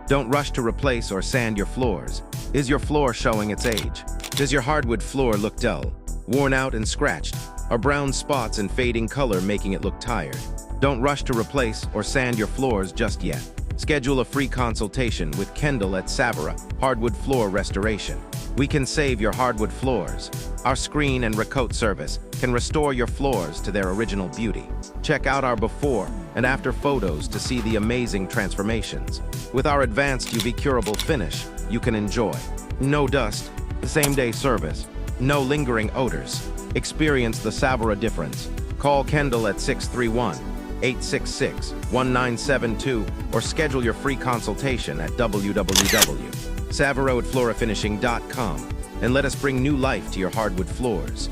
Don't rush to replace or sand your floors. Is your floor showing its age? Does your hardwood floor look dull, worn out and scratched? Are brown spots and fading color making it look tired? Don't rush to replace or sand your floors just yet. Schedule a free consultation with Kendall at Savera Hardwood Floor Restoration. We can save your hardwood floors. Our screen and recoat service can restore your floors to their original beauty. Check out our before and after photos to see the amazing transformations. With our advanced UV-curable finish, you can enjoy no dust, same-day service, no lingering odors. Experience the Savera difference. Call Kendall at 631-866-1972 or schedule your free consultation at www.SaveraWoodFloorRefinishing.com and let us bring new life to your hardwood floors.